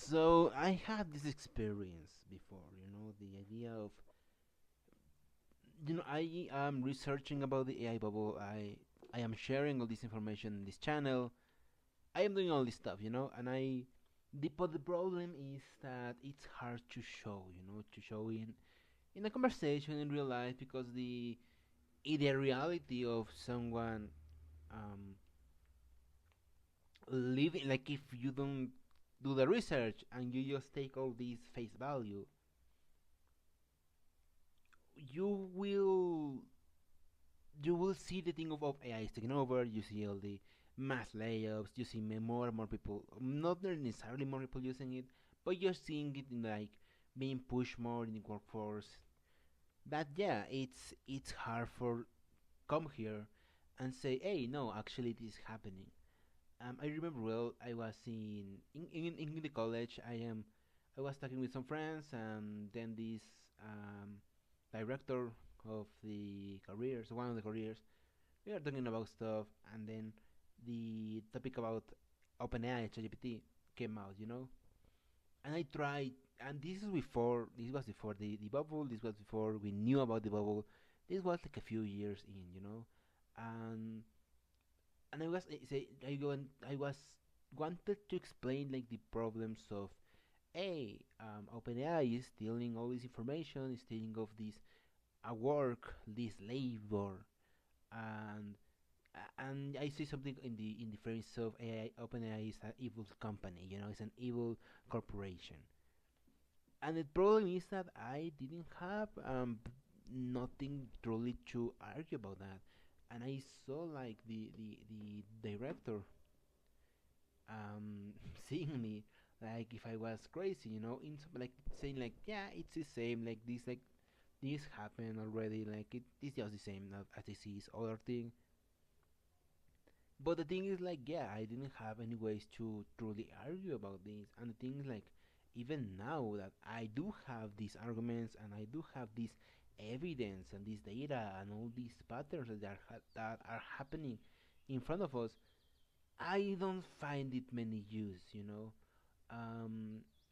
So I had this experience before, the idea of, I am researching about the AI bubble. I am sharing all this information in this channel. I am doing all this stuff, and but the problem is that it's hard to show, to show in a conversation in real life because the reality of someone um, living, like if you don't do the research and you just take all these face value, you will you will see the thing of AI is taking over. You see all the mass layoffs. You see more and more people, not necessarily more people using it, but you're seeing it in like being pushed more in the workforce. That yeah, it's hard for come here and say, hey, no, actually this is happening. I remember well. I was in the college. I was talking with some friends, and then this um, director of the careers, one of the careers, we are talking about stuff, and then the topic about OpenAI ChatGPT came out, and I tried, and this was before the bubble, this was before we knew about the bubble, this was like a few years in, and I was say I go and I was wanted to explain like the problems of hey, OpenAI is stealing all this information, is stealing of this work, this labor, and and I see something in the phrase of AI. OpenAI is an evil company, it's an evil corporation. And the problem is that I didn't have nothing truly to argue about that, and I saw like the director seeing me like if I was crazy, in like saying like yeah, it's the same, like this happened already, like it's just the same as this is other thing. But the thing is, like, yeah, I didn't have any ways to truly argue about this. And the thing is, like, even now that I do have these arguments and I do have this evidence and this data and all these patterns that are happening in front of us, I don't find it many use,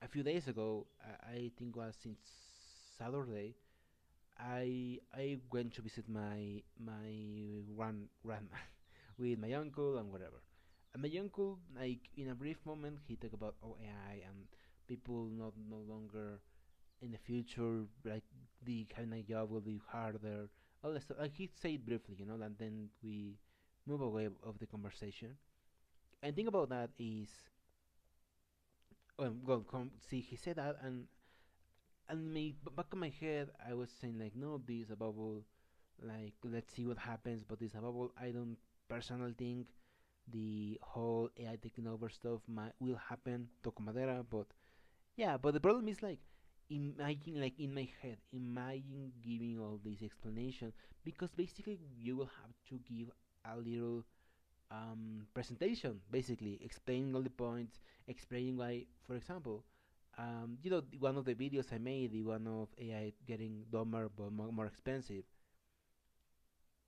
a few days ago, I think was since Saturday, I went to visit my grandma with my uncle and whatever. And my uncle, like in a brief moment, he talked about AI and people not no longer in the future, like the having a job will be harder. All that stuff. Like he said briefly, and then we move away of the conversation. And thing about that is, well, see, he said that, and me back in my head, I was saying like, no, this is a bubble. Like, let's see what happens. But this is a bubble. I don't personally think the whole AI taking over stuff will happen. Toco madera, but yeah. But the problem is like, imagine like in my head, imagine giving all this explanation because basically you will have to give a little presentation, basically explaining all the points, explaining why, for example, one of the videos I made, the one of AI getting dumber but more expensive,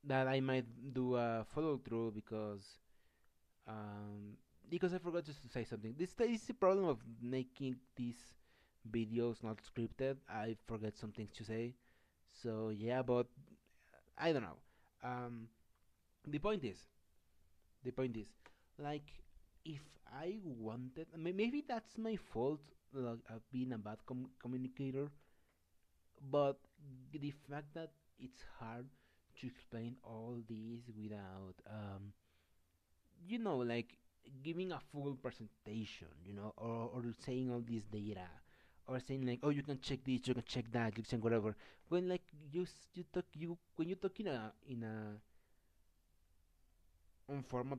that I might do a follow through because I forgot just to say something. This is the problem of making these videos not scripted. I forget some things to say, so yeah, but I don't know. Um, the point is, the point is like if I wanted maybe that's my fault, like being a bad communicator, but the fact that it's hard to explain all this without like giving a full presentation, or saying all this data, or saying like, oh, you can check this, you can check that, you can whatever, when like you talk you when you talk in a on format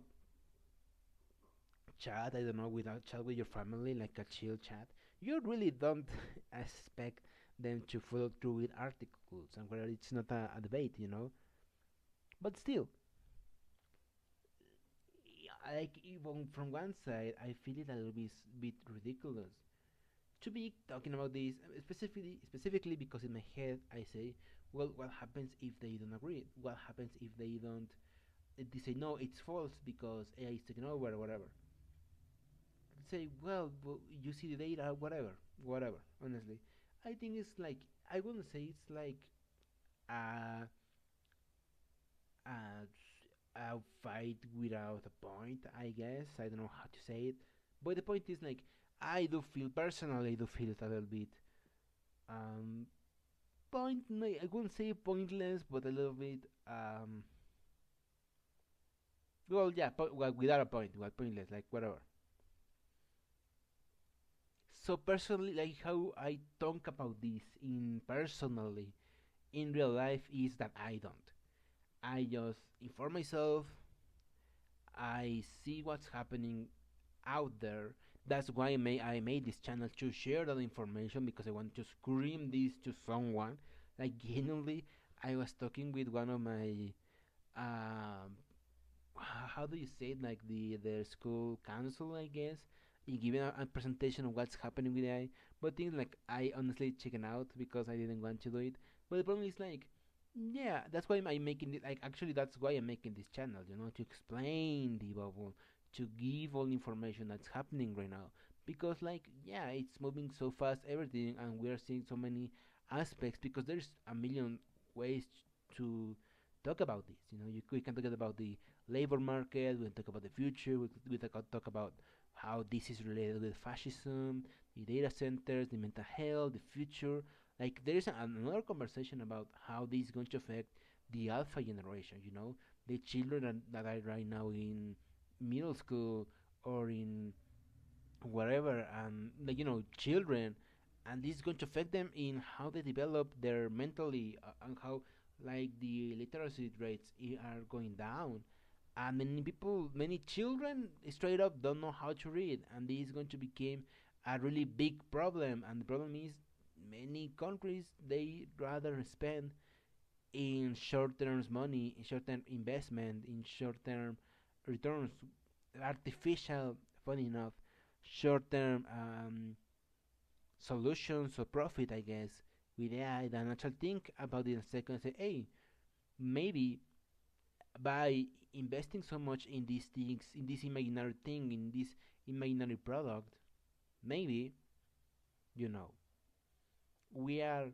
chat, I don't know, without chat with your family, like a chill chat, you really don't expect them to follow through with articles and whether it's not a debate, But still, like even from one side, I feel it a little bit ridiculous to be talking about this specifically because in my head I say, well, what happens if they don't agree? What happens if they don't? They say no, it's false because AI is taking over or whatever. say, well, you see the data, whatever. Honestly, I think it's like I wouldn't say it's like a a, a fight without a point. I guess I don't know how to say it, but the point is like I do feel personally, I do feel it a little bit um I wouldn't say pointless, but a little bit well, yeah, well, without a point, well, pointless, like whatever. So personally, like how I talk about this in personally in real life is that I don't. I just inform myself. I see what's happening out there. That's why I made this channel to share that information because I want to scream this to someone. Like genuinely, I was talking with one of my um, how do you say it? Like the school council, I guess, in giving a presentation of what's happening with AI. But things like I honestly chicken out because I didn't want to do it. But the problem is like, yeah, that's why I'm making it. Like actually, that's why I'm making this channel. You know, to explain the bubble, to give all information that's happening right now. Because like, yeah, it's moving so fast, everything, and we are seeing so many aspects. Because there's a million ways to talk about this. You know, we can talk about the labor market. We talk about the future. We talk about how this is related with fascism, the data centers, the mental health, the future. Like there is another conversation about how this is going to affect the alpha generation. You know, the children that are right now in middle school or in wherever, and like children, and this is going to affect them in how they develop their mentally and how like the literacy rates are going down, and many people, many children straight up don't know how to read, and this is going to become a really big problem. And the problem is many countries they rather spend in short term money, in short term investment, in short term returns, artificial, funny enough, short term solutions or profit, I guess, with AI than actually think about it in a second and say, hey, maybe by investing so much in these things, in this imaginary thing, in this imaginary product, maybe, you know, we are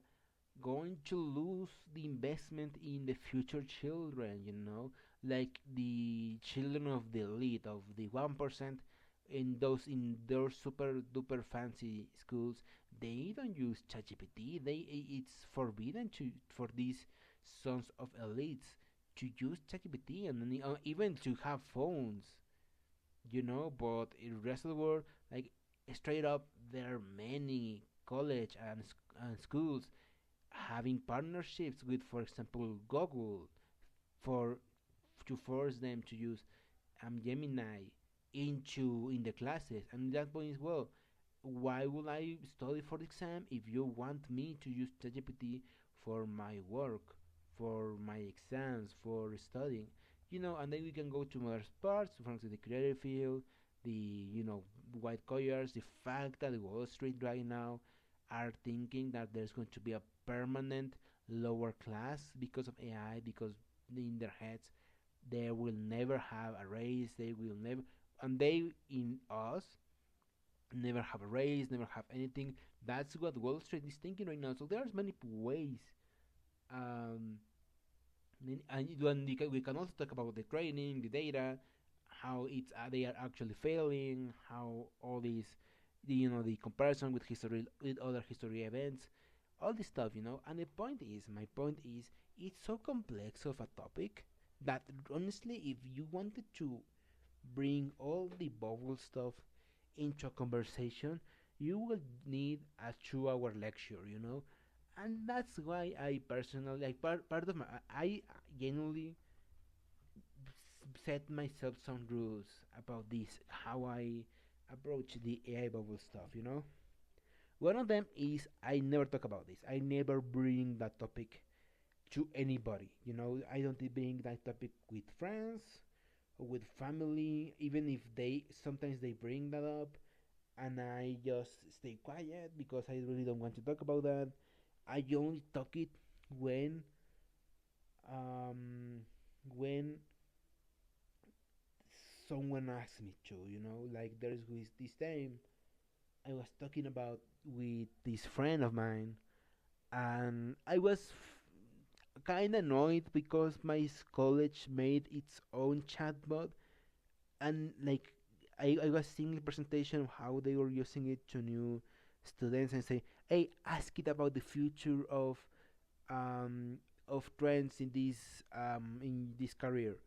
going to lose the investment in the future children, like the children of the elite, of the 1%, in those super duper fancy schools. They don't use ChatGPT. It's forbidden to for these sons of elites to use ChatGPT, and then, even to have phones, but in the rest of the world, like straight up, there are many college and schools having partnerships with, for example, Google, for to force them to use Gemini in the classes. And that point is, well, why would I study for the exam if you want me to use ChatGPT for my work, for my exams, for studying? And then we can go to other parts, for example, the creative field, the white collars, the fact that Wall Street right now are thinking that there's going to be a permanent lower class because of AI, because in their heads they will never have a raise, they will never, and they in us never have a raise, never have anything. That's what Wall Street is thinking right now. So there's many ways. Um, and we can also talk about the training, the data, how they are actually failing, how all these, the comparison with history, with other history events, all this stuff. And my point is, it's so complex of a topic that honestly, if you wanted to bring all the bubble stuff into a conversation, you will need a 2 hour lecture, and that's why I personally, like, part of my, I genuinely set myself some rules about this, how I approach the AI bubble stuff. One of them is I never talk about this. I never bring that topic to anybody. I don't bring that topic with friends or with family, even if they sometimes they bring that up, and I just stay quiet because I really don't want to talk about that. I only talk it when um when someone asked me to. Like there's this time I was talking about with this friend of mine, and I was kind of annoyed because my college made its own chatbot, and like I was seeing the presentation of how they were using it to new students and say, hey, ask it about the future um of trends in this career.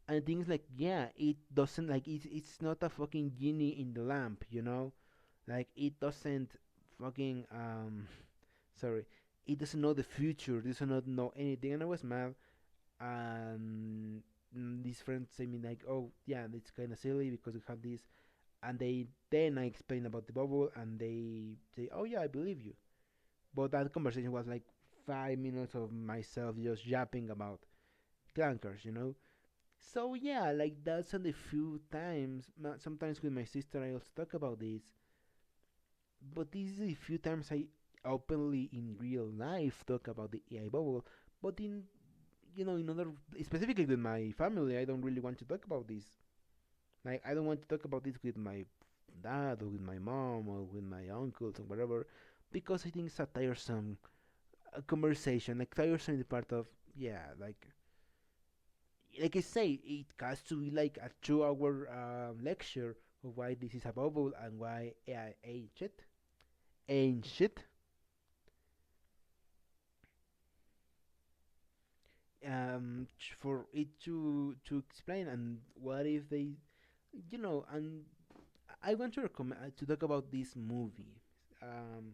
And things like, yeah, it doesn't, like, it's not a fucking genie in the lamp, like it doesn't fucking sorry, it doesn't know the future, it does not know anything. And I was mad. And these friends say me like, oh yeah, it's kind of silly because we have this. And then I explain about the bubble, and they say, oh yeah, I believe you. But that conversation was like 5 minutes of myself just yapping about clankers. So yeah, like that's on the few times. Sometimes with my sister I also talk about this, but this is the few times I openly in real life talk about the AI bubble. But in other, specifically with my family, I don't really want to talk about this. Like I don't want to talk about this with my dad or with my mom or with my uncles or whatever, because I think it's a tiresome conversation. Like tiresome in the part of, yeah, like I say, it has to be like a 2 hour lecture of why this is a bubble and why AI ain't shit. Ain't shit. For it to explain. And what if they, and I want to recommend to talk about this movie. Um,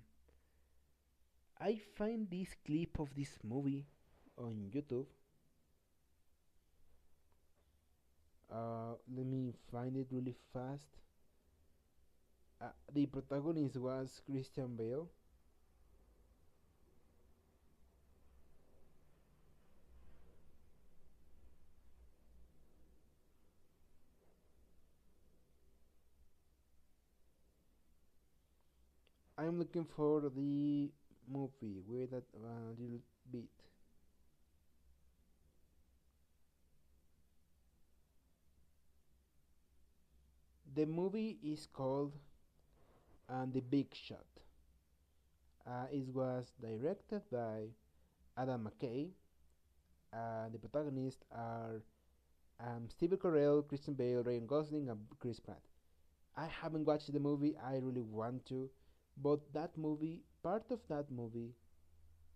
I find this clip of this movie on YouTube. Let me find it really fast. The protagonist was Christian Bale. I'm looking for the movie. Wait that a little bit. The movie is called The Big Shot. It was directed by Adam McKay. The protagonists are Steve Carell, Christian Bale, Ryan Gosling, and Chris Pratt. I haven't watched the movie. I really want to, but part of that movie,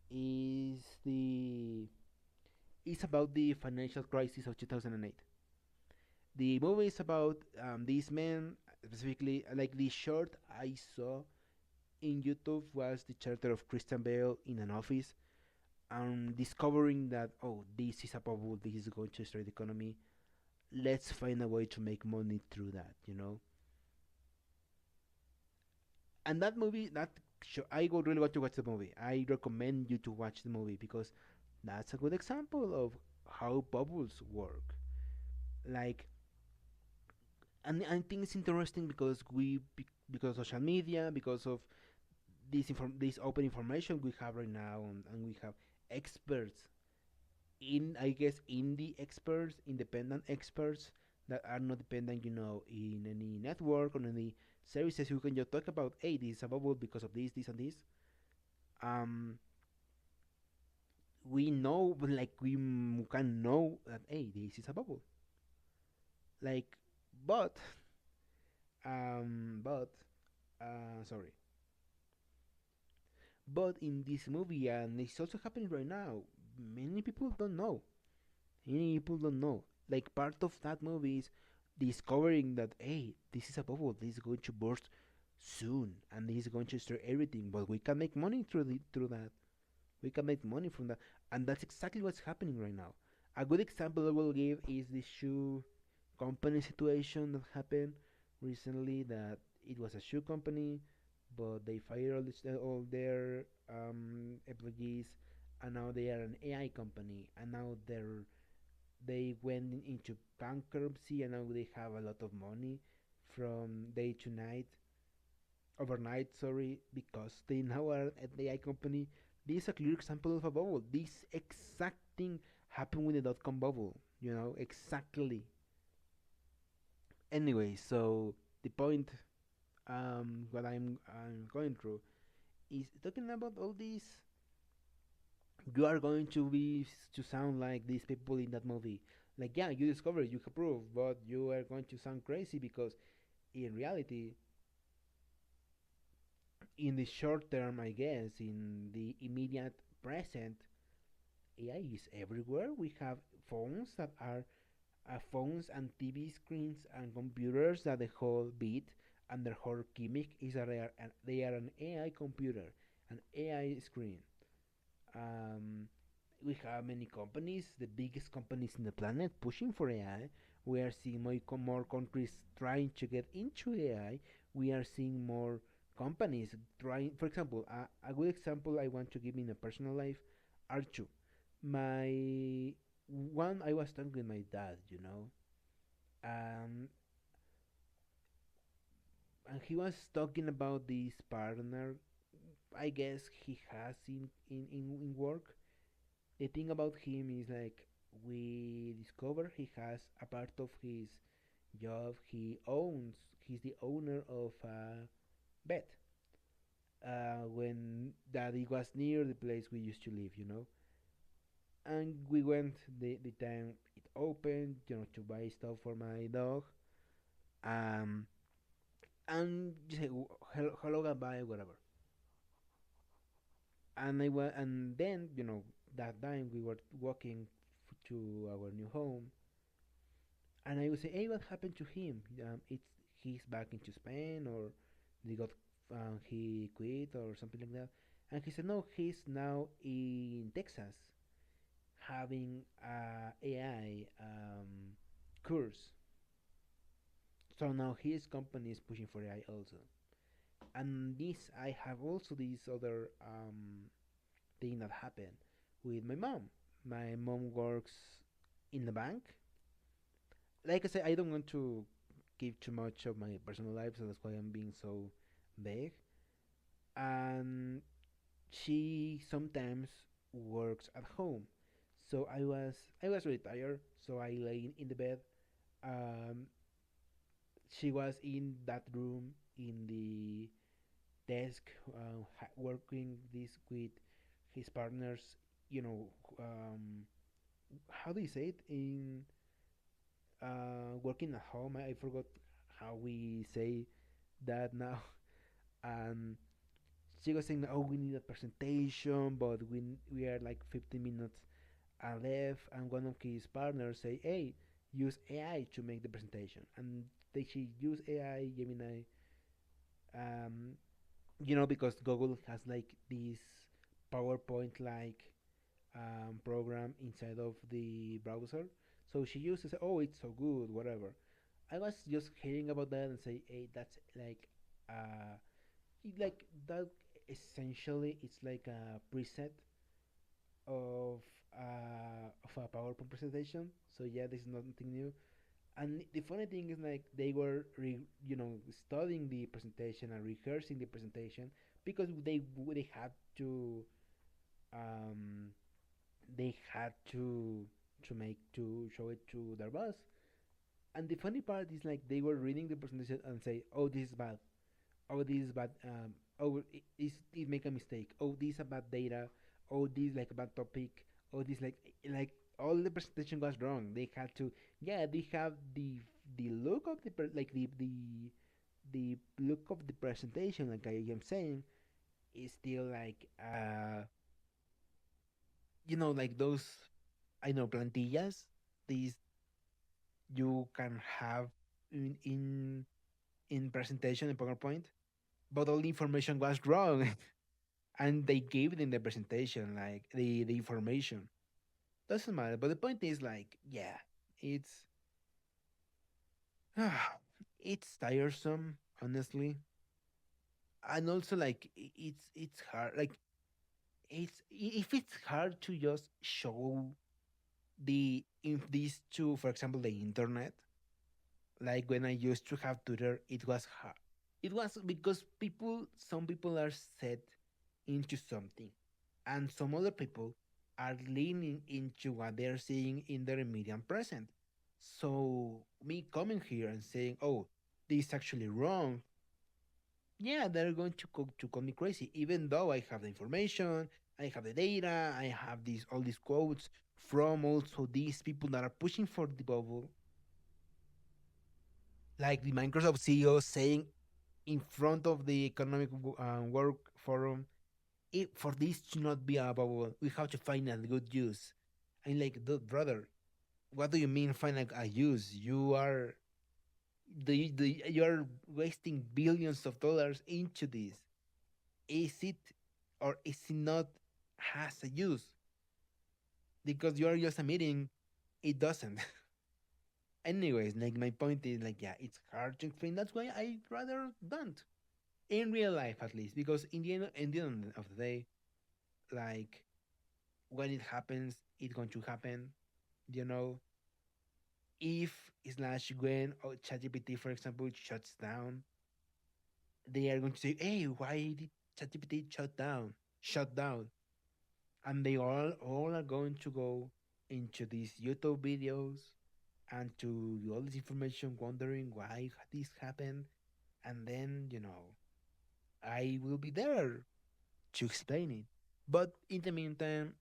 is the is about the financial crisis of 2008. The movie is about these men, specifically, like the short I saw in YouTube was the character of Christian Bale in an office, discovering that, oh, this is a bubble, this is going to destroy the economy. Let's find a way to make money through that. And that movie, I would really want to watch the movie. I recommend you to watch the movie because that's a good example of how bubbles work. Like, and I think it's interesting because because of social media, because of this open information we have right now, and we have experts, in I guess indie experts, independent experts that are not dependent, in any network or any services who can just talk about, hey, this is a bubble because of this, this, and this. Um, we know, like can know that, hey, this is a bubble. Like, but sorry, but in this movie, and it's also happening right now, many people don't know. Many people don't know. Like part of that movie is discovering that, hey, this is a bubble. This is going to burst soon, and this is going to destroy everything. But we can make money through that. We can make money from that, and that's exactly what's happening right now. A good example I will give is the shoe company situation that happened recently. That it was a shoe company, but they fired all their employees, and now they are an AI company, and now they went into bankruptcy, and now they have a lot of money from day to night, overnight, sorry, because they now are an AI company. This is a clear example of a bubble. This exact thing happened with the dot com bubble, exactly. Anyway, so the point, what I'm going through is talking about all these. You are going to be to sound like these people in that movie. Like, yeah, you discovered, you can prove, but you are going to sound crazy because in reality, in the short term, I guess, in the immediate present, AI is everywhere. We have phones that are phones and TV screens and computers that the whole bit and their whole gimmick is that they are an AI computer, an AI screen. Um, we have many companies, the biggest companies in the planet, pushing for AI. We are seeing more countries trying to get into AI. We are seeing more companies trying. For example, a good example I want to give in a personal life, Archu. My one, I was talking with my dad, um, and he was talking about this partner. I guess he has in work. The thing about him is like we discover he has a part of his job he owns. He's the owner of a bed. When that it was near the place we used to live, and we went the time it opened, to buy stuff for my dog. Um, and you say hello, hello, goodbye, whatever. And then that time we were walking to our new home, and I would say, "Hey, what happened to him? It's he's back into Spain, or they got he quit, or something like that." And he said, "No, he's now in Texas having a AI course. So now his company is pushing for AI also." And this, I have also this other thing that happened with my mom. My mom works in the bank. Like I said, I don't want to give too much of my personal life, so that's why I'm being so vague. And she sometimes works at home. So I was really tired, so I lay in the bed. Um, she was in that room in the desk, working this with his partners. You know, um, how do you say it in working at home? I forgot how we say that now. And she was saying, "Oh, we need a presentation, but we are like 15 minutes left." And one of his partners say, "Hey, use AI to make the presentation." And she use AI, Gemini, um, because Google has like this PowerPoint like program inside of the browser. So she uses, "Oh, it's so good, whatever." I was just hearing about that and say, "Hey, that's like uh, like that. Essentially, it's like a preset of a PowerPoint presentation." So yeah, this is nothing new. And the funny thing is, like, they were studying the presentation and rehearsing the presentation because they had to um they had to show it to their boss. And the funny part is, like, they were reading the presentation and say, "Oh, this is bad. Oh, this is bad. Oh, it make a mistake. Oh, this is a bad data. Oh, this like a bad topic. Oh, this like all the presentation was wrong." They had to, yeah, they have the look of like the look of the presentation, like I am saying, is still like like those, I know, plantillas. These you can have in presentation in PowerPoint, but all the information was wrong. And they gave it in the presentation, like the information. Doesn't matter. But the point is, like, yeah, it's it's tiresome, honestly. And also, like, it's hard. Like, if it's hard to just show the if these two, for example, the internet. Like when I used to have Twitter, it was hard. It was because some people are set into something, and some other people are leaning into what they're seeing in their immediate present. So me coming here and saying, "Oh, this is actually wrong," yeah, they're going to call me crazy, even though I have the information, I have the data, I have these all these quotes from also these people that are pushing for the bubble, like the Microsoft CEO saying in front of the Economic Work Forum, for this to not be a bubble, we have to find a good use. I'm like, dude, brother, what do you mean find a use? You're wasting billions of dollars into this. Is it or is it not has a use? Because you are just a meeting, it doesn't. Anyways, like my point is like, yeah, it's hard to explain. That's why I rather don't. In real life at least. Because in the end of the day, like when it happens, it's going to happen. You know, if slash when or ChatGPT, for example, shuts down, they are going to say, "Hey, why did ChatGPT shut down?" Shut down, and they all are going to go into these YouTube videos and to all this information, wondering why this happened, and then I will be there to explain it. But in the meantime,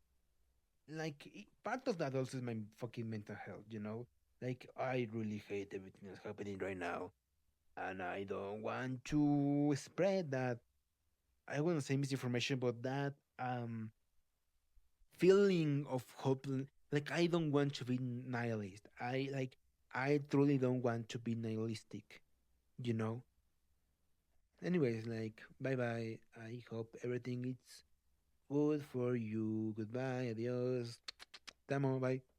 like part of that also is my fucking mental health. Like I really hate everything that's happening right now, and I don't want to spread that. I wouldn't say misinformation, but that feeling of hope. Like I don't want to be nihilist. I truly don't want to be nihilistic. You know. Anyways, like bye bye. I hope everything is good for you. Goodbye. Adios. Tamo. Bye.